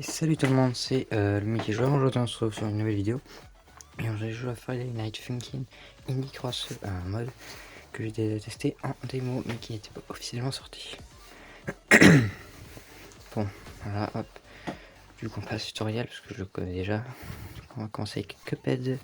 Et salut tout le monde, c'est le Mickey Joueur. Aujourd'hui on se retrouve sur une nouvelle vidéo. Et on va jouer à Friday Night Funkin' Indie Cross, un mode que j'ai déjà testé en démo mais qui n'était pas officiellement sorti. Bon, voilà, hop. Du coup on passe au tutoriel parce que je le connais déjà. Donc on va commencer avec Cuphead,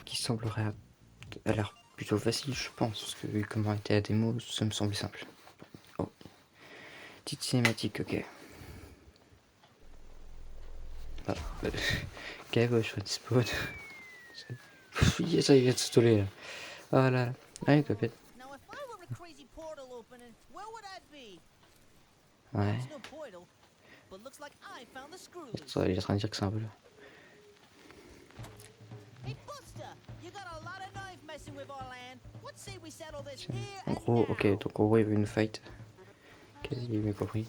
qui semblerait à l'air plutôt facile je pense, parce que vu comment était la démo, ça me semblait simple. Oh, petite cinématique, ok. Ah, ok, ouais, je respawn. Ça il vient de se toller là. Oh là là. Allez, Cuphead. Ouais. Ça, il est en train de dire que c'est un peu là. En gros, ok, donc en gros il veut une fight. Quasi bien compris.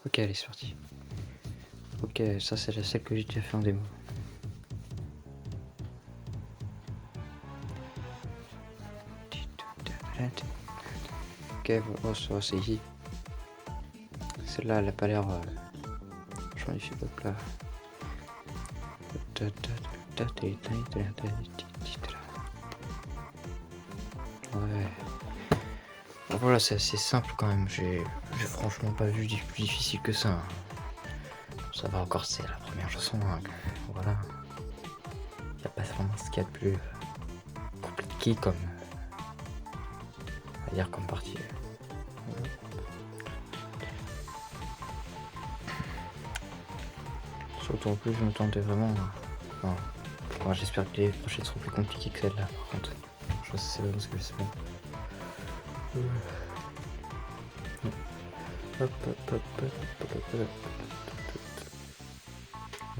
Ok, allez, c'est parti. Ok, ça c'est la celle que j'ai déjà fait en démo. Ok, bon, ça c'est easy. Celle-là, elle a pas l'air. J'en ai fait d'autres là. Ouais. Bon, voilà, c'est assez simple quand même. J'ai franchement pas vu plus difficile que ça. Ça va encore, c'est la première chanson. Hein. Voilà. Y a pas vraiment ce qu'il y a de plus compliqué comme. On va dire comme partie. Surtout en plus, je m'attendais vraiment. Non. Bon, j'espère que les prochaines seront plus compliquées que celle-là. Par contre, je sais c'est parce que je sais pas. Hop, hop, hop, hop, hop, hop, hop,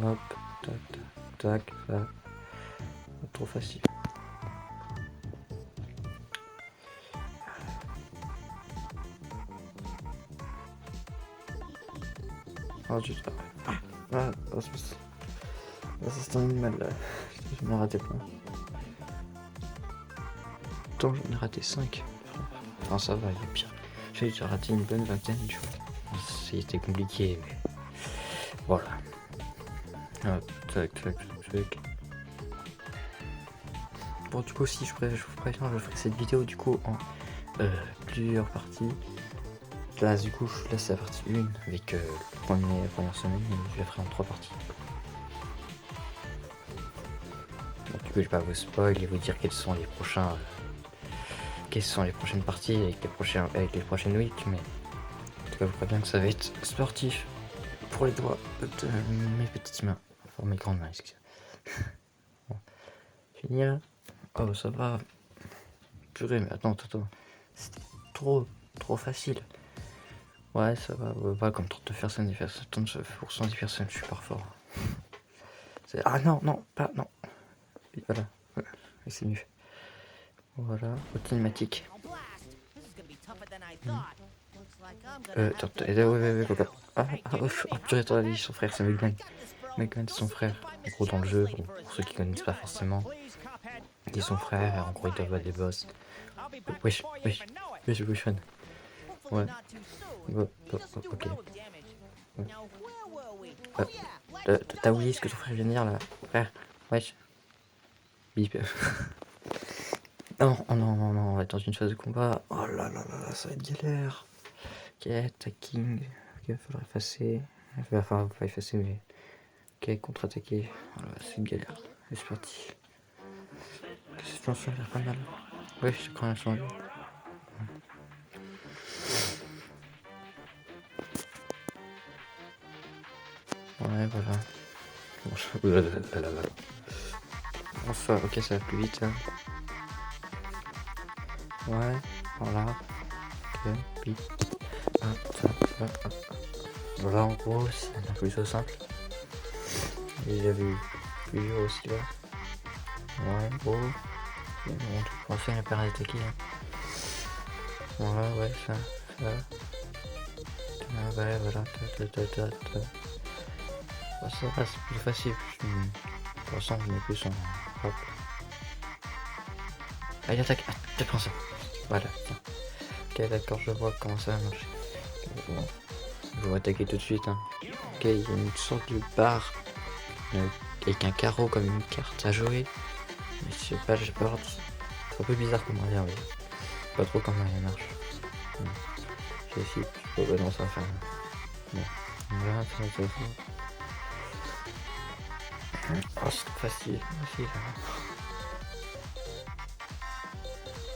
hop, tac, tac, ça. Trop facile. Oh, juste. Ah, oh, ça se termine mal là. Je m'en ai raté plein. Attends, j'en ai raté 5. Enfin, ça va, il y a pire. J'ai déjà raté une bonne vingtaine, tu vois. C'était compliqué, mais. Voilà. Hop, tac, tac, tac. Bon, du coup, si je vous préviens, je ferai cette vidéo du coup en plusieurs parties. Là, du coup, là, c'est la partie 1 avec la première semaine, et je la ferai en 3 parties. Bon, du coup, je vais pas vous spoil et vous dire quels sont les prochains. Quelles sont les prochaines parties avec les prochaines weeks, mais en tout cas, je crois bien que ça va être sportif pour les doigts de mes petites mains. Enfin, mes grandes mains, excusez-moi. Bon. Finir. Oh, ça va. Purée, mais attends. C'était trop facile. Ouais, ça va. Pas comme 30 personnes, 39% des personnes, je suis pas fort. Ah non, pas, non. Et voilà. Et c'est mieux. Voilà, automatique. Attends, ouais, purée, t'as dit son frère, c'est Mugman. Mugman, c'est son frère. En gros, dans le jeu, pour ceux qui connaissent pas forcément, il est son frère, et en gros, il doit battre des boss. Wesh, fan. Ouais. Ok. T'as oublié ce que ton frère vient de dire là? Frère, wesh. Bip. Non, on va être dans une phase de combat. Oh là, ça va être galère. Ok, attacking. Ok, il faudra effacer. Enfin, pas effacer, mais. Ok, contre-attaquer. Voilà, c'est une galère. Et c'est parti. Cette chanson a l'air pas mal. Ouais, je crois la chanson. Ouais, voilà. Bon, enfin, ok, ça va plus vite. Hein. Ouais, voilà. Ok, vite. Hop. Voilà, en gros, c'est un peu plus simple. Et j'avais eu plusieurs aussi là. Ouais, bon. On va faire une paire d'attaquer. Hein. Voilà, ouais, ça. Ah, ouais, voilà. Ça va, c'est plus facile. Pour l'instant, je mets plus en. Hop. Allez, attaque. Ah, tu prends ça. Voilà. Ok, d'accord, je vois comment ça va marcher. Bon. Ils vont attaquer tout de suite. Hein. Ok, il y a une sorte de barre avec un carreau comme une carte à jouer. Mais je sais pas, j'ai peur. C'est un peu bizarre comment dire, mais pas trop comment elle marche. J'ai essayé. Oh bah non, ça va faire. Bon, voilà, ça va faire. Oh, c'est trop facile. Facile.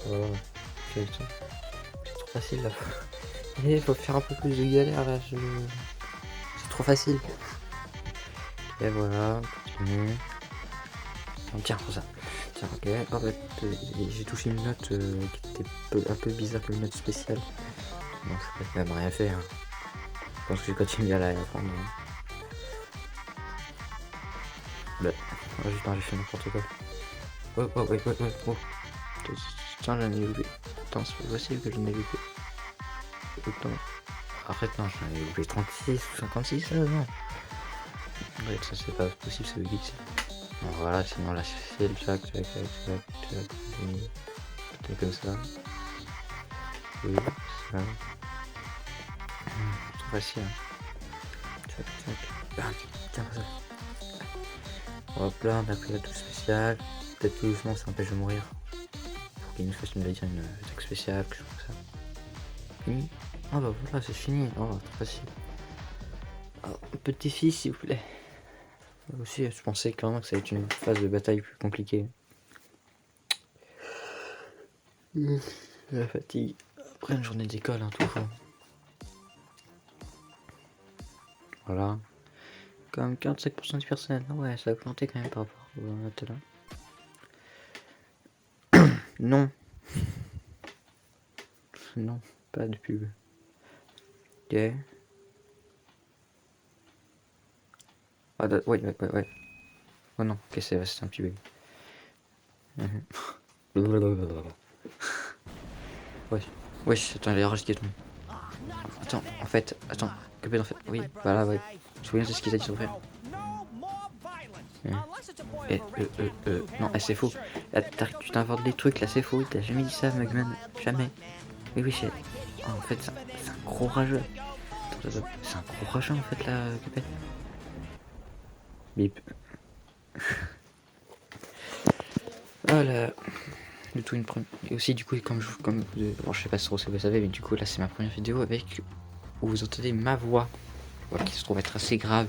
Oh, c'est trop facile là. Il faut faire un peu plus de galère là. C'est trop facile. Et voilà, continue. Tiens, pour ça. Tiens, ok. Oh, bah, j'ai touché une note qui était un peu bizarre comme une note spéciale. Donc je peux même rien faire. Hein. Je pense que je continue à la apprendre. Bah, oh, j'ai fait n'importe quoi. Oh. Tiens, j'en ai loupé. Attends, c'est pas possible que j'en ai loupé. Autant. Arrête, non, j'en ai loupé 36 ou 56, là, non. Ouais, ça c'est pas possible, c'est le geek. Bon, voilà, sinon là c'est le jack. C'est comme ça. Oui, ça. C'est trop facile. Hein. Tiens, ça. Hop là, on a pris la touche spéciale. Peut-être tout doucement ça empêche de mourir. Faut qu'il nous fasse une attaque spéciale, quelque chose comme ça. Fini. Oh bah voilà, c'est fini. Oh, trop facile. Oh, un peu de défi s'il vous plaît. Aussi, je pensais clairement que ça allait être une phase de bataille plus compliquée. La fatigue. Après une journée d'école, hein, tout ça. Voilà. Comme 45% du personnel. Ouais, ça a augmenté quand même par rapport au note là. Non. Non, pas de pub. Ok. Ah, ouais. Oh non, ok, c'est un petit bug. Wesh, attends, les rages qui tombent. Attends, en fait, oui, voilà, ouais. Je me souviens de ce qu'ils a dit son frère. Non, c'est faux. Là, tu t'inventes des trucs, là, c'est faux. T'as jamais dit ça, Mugman. Jamais. Oui, c'est... Oh, en fait, c'est un gros rageux. C'est un gros rageux, en fait, là, Cupid. Bip. Voilà. Du tout une première. Et aussi, du coup, bon, je sais pas si vous savez, mais du coup, là, c'est ma première vidéo avec... où vous entendez ma voix. Qui se trouve être assez grave.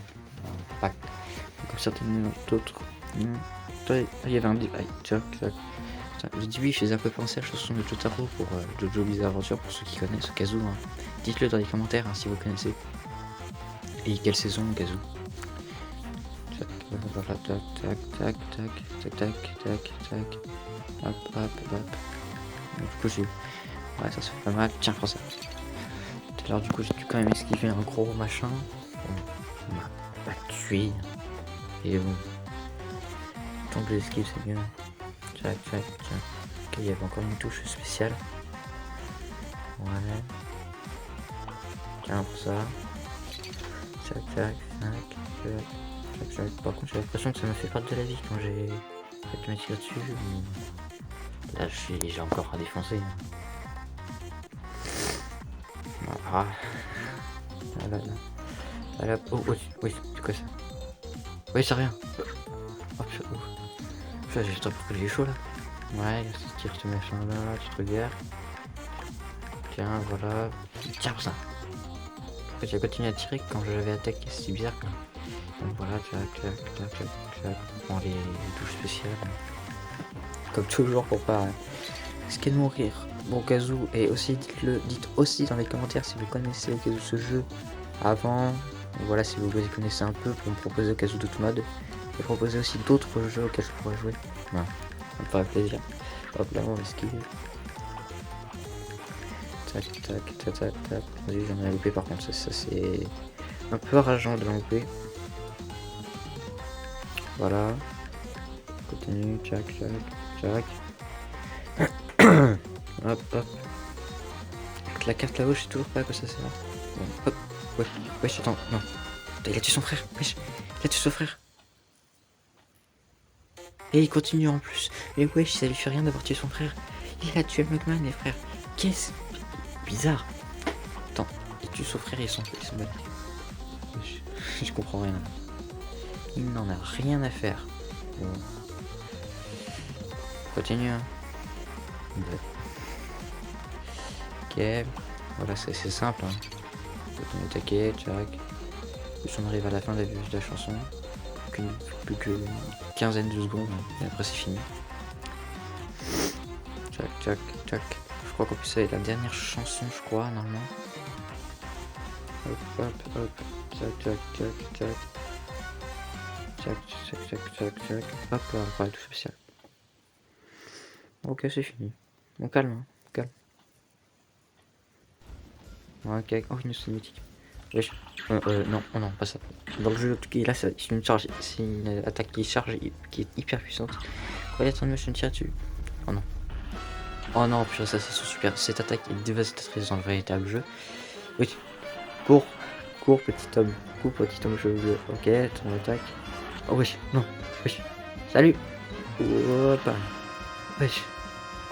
Pas comme certaines d'autres. Il y avait un delay. Le début, je faisais un peu penser à la chanson de Jotaro pour Jojo Bizarre Adventure, pour ceux qui connaissent, au cas où. Hein. Dites-le dans les commentaires hein, si vous connaissez. Et quelle saison, au cas où. Tac. Hop. Du coup, ouais, ça se fait pas mal. Tiens, prends ça. Alors, du coup, j'ai dû quand même esquiver un gros machin. On m'a pas tué. Et bon. Tant que l'esquive, c'est mieux. Tac. Ok, il y avait encore une touche spéciale. Ouais. Tiens, pour ça. Tac. Par contre, j'ai l'impression que ça m'a fait perdre de la vie quand j'ai fait me tirer dessus. Là, j'ai encore à défoncer. Voilà. Oh, oui, c'est quoi ça? Oui, c'est rien. Oh, putain, j'ai le temps pour que j'ai chaud là. Ouais, tu tires ce machin là, tu te regardes. Tiens, voilà. Tiens, pour ça. En fait, j'ai continué à tirer quand je l'avais attaqué, c'est bizarre quoi. Donc voilà, tac. Bon, les touches spéciales. Comme toujours pour pas risquer de mourir. Bon, Kazu, et aussi dites aussi dans les commentaires si vous connaissez au cas où ce jeu avant. Voilà, si vous les connaissez un peu pour me proposer au cas où d'autres modes. Et proposer aussi d'autres jeux auxquels je pourrais jouer. Voilà, ça me ferait plaisir. Hop là, on va esquiver. Tac. Vas-y, j'en ai loupé par contre, ça c'est un peu rageant de l'enlever. Voilà. Continue, tac. Hop. La carte là-haut, je sais toujours pas à quoi ça sert. Bon, hop. Wesh, attends, non. Il a tué son frère, wesh. Il a tué son frère. Et il continue en plus. Mais wesh, ça lui fait rien d'avoir tué son frère. Il a tué Mugman, les frères. Qu'est-ce bizarre. Attends, tue son frère et son mode. Je comprends rien. Il n'en a rien à faire. Bon. Continue. Hein. Ok. Voilà, c'est simple. Hein. Faut on attaquer, tchac. On arrive à la fin de la chanson. Plus qu'une quinzaine de secondes. Et après c'est fini. Tchac, tchac, tchac. Je crois qu'en plus c'est la dernière chanson, je crois, normalement. Hop, hop, hop. Tchac, tchac, tchac, tchac. Tchac, tchac, tchac, tchac, tchac. Hop, on va parler tout spécial. Ok, c'est fini. Bon, calme, hein. Calme. Ok, oh, une cinématique. Wesh. Non, oh non, pas ça. Dans le jeu, là, c'est une charge, c'est une attaque qui charge, qui est hyper puissante. Regarde, ton me tire dessus. Oh non. Oh non, purée, ça c'est super. Cette attaque est dévastatrice dans le véritable jeu. Oui. Cours. Cours, petit homme. Cours, petit homme cheveux. Ok, ton attaque. Oh wesh, non. Wesh. Salut. Hop. Wesh.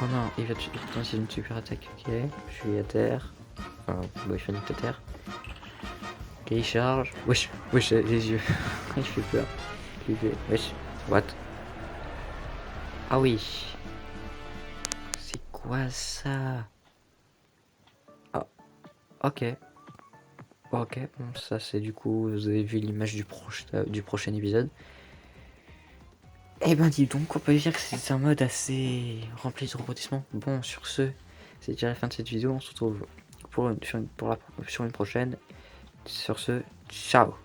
Oh non, il va c'est une super attaque. Ok, je suis à terre. Enfin, bon, il finit à terre. Ok, il charge. Wesh, wesh, les yeux. Il fait peur. Il fait. Wesh. What? Ah oui. C'est quoi ça? Ah, ok. Ok, bon, ça c'est du coup, vous avez vu l'image du prochain épisode. Eh ben dis donc, on peut dire que c'est un mode assez rempli de rebondissements. Bon, sur ce, c'est déjà la fin de cette vidéo. On se retrouve sur une prochaine. Sur ce, ciao.